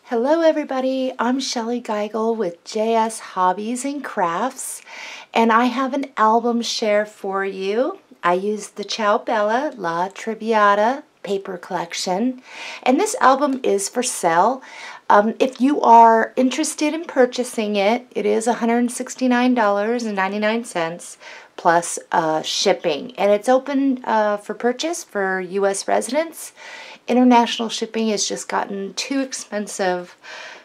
Hello everybody, I'm Shellie Geigle with JS Hobbies and Crafts, and I have an album share for you. I used the Ciao La Traviata paper collection, and this album is for sale. If you are interested in purchasing it, it is $169.99 plus shipping, and it's open for purchase for U.S. residents. International shipping has just gotten too expensive,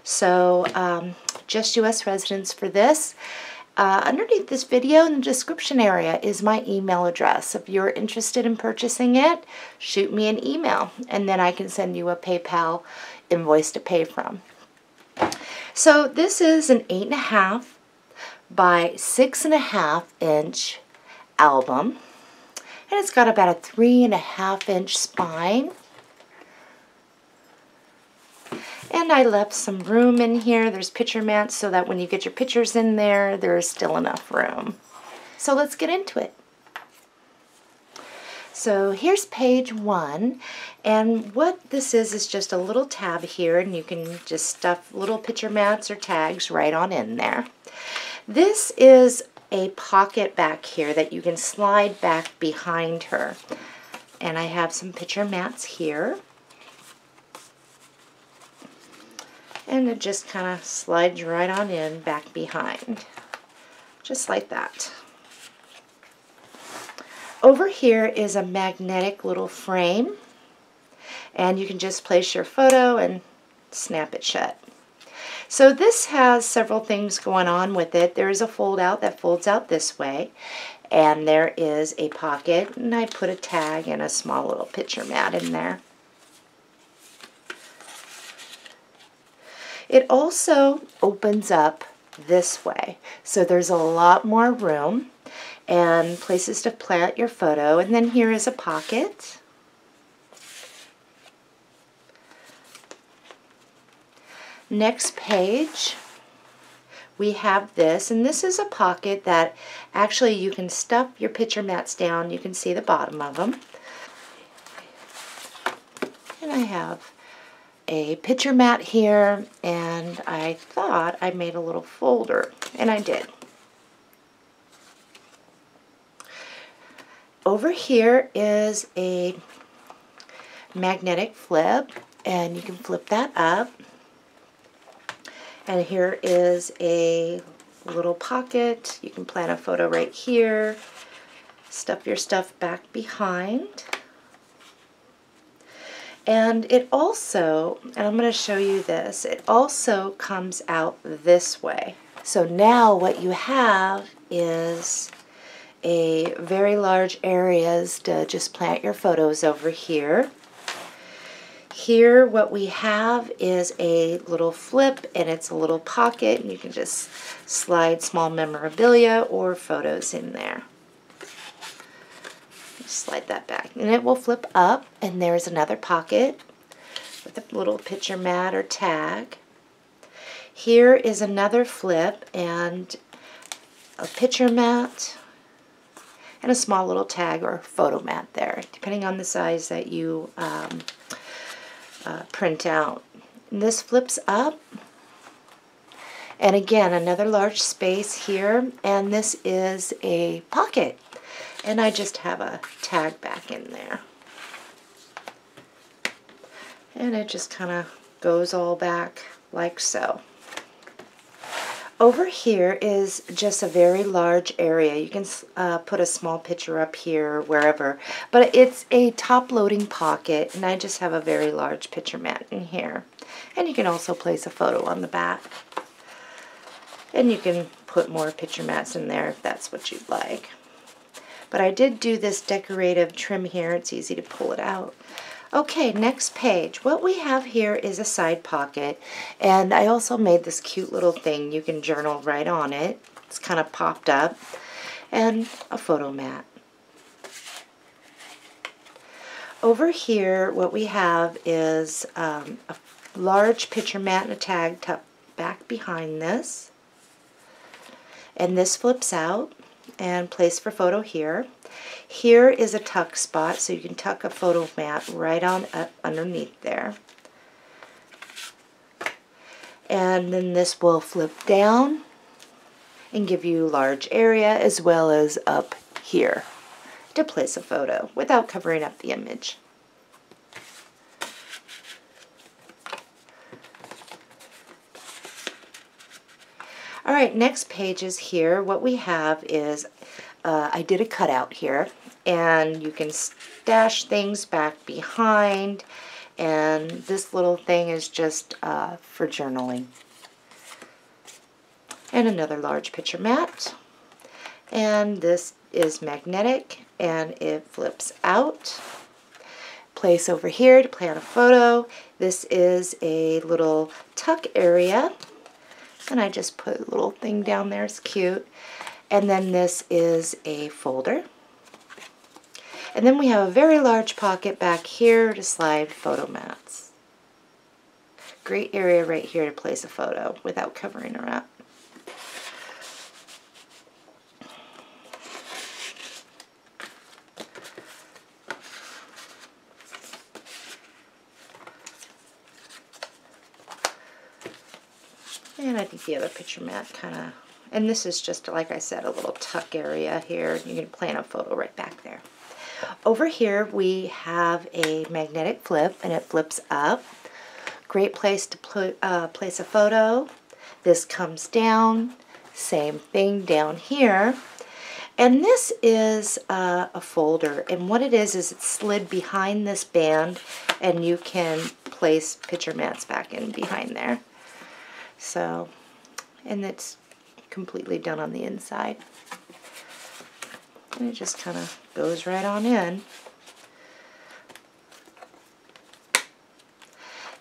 so just U.S. residents for this. Underneath this video in the description area is my email address. If you're interested in purchasing it, shoot me an email and then I can send you a PayPal invoice to pay from. So this is an 8.5 by 6.5 inch album, and it's got about a 3.5 inch spine. And I left some room in here. There's picture mats so that when you get your pictures in there, there's still enough room. So let's get into it. So here's page 1, and what this is just a little tab here, and you can just stuff little picture mats or tags right on in there. This is a pocket back here that you can slide back behind her. And I have some picture mats here. And it just kind of slides right on in back behind, just like that. Over here is a magnetic little frame, and you can just place your photo and snap it shut. So this has several things going on with it. There is a fold out that folds out this way, and there is a pocket, and I put a tag and a small little picture mat in there. It also opens up this way, so there's a lot more room and places to plant your photo. And then here is a pocket. Next page, we have this, and this is a pocket that actually you can stuff your picture mats down. You can see the bottom of them. And I have a picture mat here, and I thought I made a little folder, and I did. Over here is a magnetic flip, and you can flip that up. And here is a little pocket. You can plant a photo right here, stuff your stuff back behind. And it also, and I'm going to show you this, it also comes out this way. So now what you have is a very large areas to just plant your photos over here. Here what we have is a little flip, and it's a little pocket, and you can just slide small memorabilia or photos in there. Slide that back and it will flip up, and there's another pocket with a little picture mat or tag. Here is another flip and a picture mat and a small little tag or photo mat there, depending on the size that you print out. And this flips up, and again another large space here, and this is a pocket. And I just have a tag back in there. And it just kind of goes all back like so. Over here is just a very large area. You can put a small picture up here, wherever. But it's a top-loading pocket, and I just have a very large picture mat in here. And you can also place a photo on the back. And you can put more picture mats in there if that's what you'd like. But I did do this decorative trim here. It's easy to pull it out. Okay, next page. What we have here is a side pocket, and I also made this cute little thing. You can journal right on it. It's kind of popped up, and a photo mat. Over here, what we have is a large picture mat and a tag tucked back behind this, and this flips out. And place for photo here. Here is a tuck spot, so you can tuck a photo mat right on up underneath there. And then this will flip down and give you large area as well as up here to place a photo without covering up the image. Alright, next page is here. What we have is, I did a cutout here, and you can stash things back behind, and this little thing is just for journaling. And another large picture mat, and this is magnetic and it flips out. Place over here to plan a photo. This is a little tuck area, and I just put a little thing down there. It's cute. And then this is a folder. And then we have a very large pocket back here to slide photo mats. Great area right here to place a photo without covering her up. And I think the other picture mat kind of, and this is just, like I said, a little tuck area here. You can plan a photo right back there. Over here we have a magnetic flip, and it flips up. Great place to place a photo. This comes down, same thing down here. And this is a folder, and what it is it's slid behind this band, and you can place picture mats back in behind there. So, and it's completely done on the inside. And it just kind of goes right on in.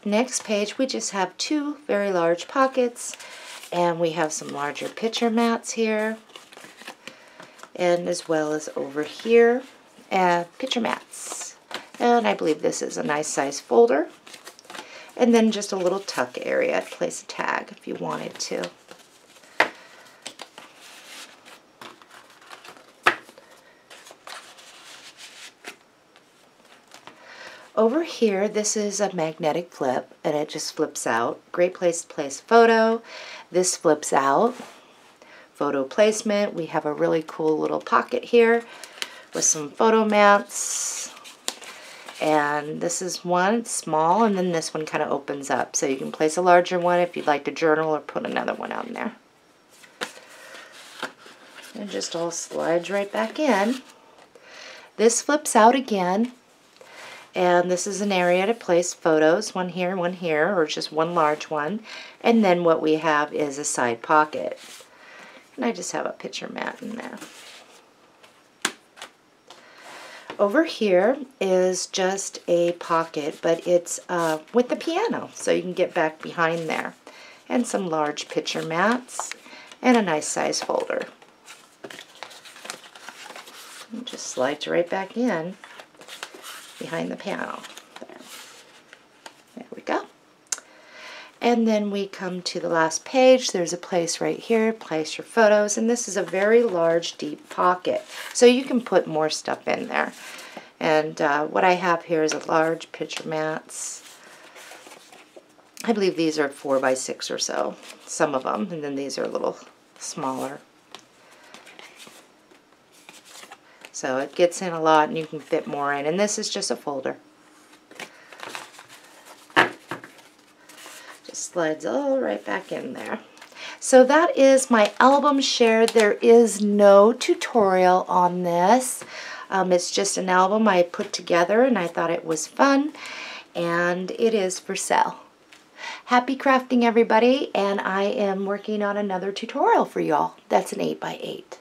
Next page, we just have two very large pockets, and we have some larger picture mats here, and as well as over here, picture mats. And I believe this is a nice size folder. And then just a little tuck area to place a tag if you wanted to. Over here, this is a magnetic flip, and it just flips out. Great place to place a photo. This flips out. Photo placement. We have a really cool little pocket here with some photo mats. And this is one, small, and then this one kind of opens up. So you can place a larger one if you'd like to journal or put another one on there. And it just all slides right back in. This flips out again. And this is an area to place photos, one here, or just one large one. And then what we have is a side pocket. And I just have a picture mat in there. Over here is just a pocket, but it's with the piano, so you can get back behind there. And some large picture mats, and a nice size folder. And just slides right back in behind the piano. There we go. And then we come to the last page. There's a place right here, place your photos, and this is a very large, deep pocket. So you can put more stuff in there. And what I have here is a large picture mats. I believe these are 4 by 6 or so, some of them, and then these are a little smaller. So it gets in a lot, and you can fit more in. And this is just a folder. Slides all right back in there. So that is my album share. There is no tutorial on this. It's just an album I put together, and I thought it was fun, and it is for sale. Happy crafting, everybody, and I am working on another tutorial for y'all. That's an 8 by 8.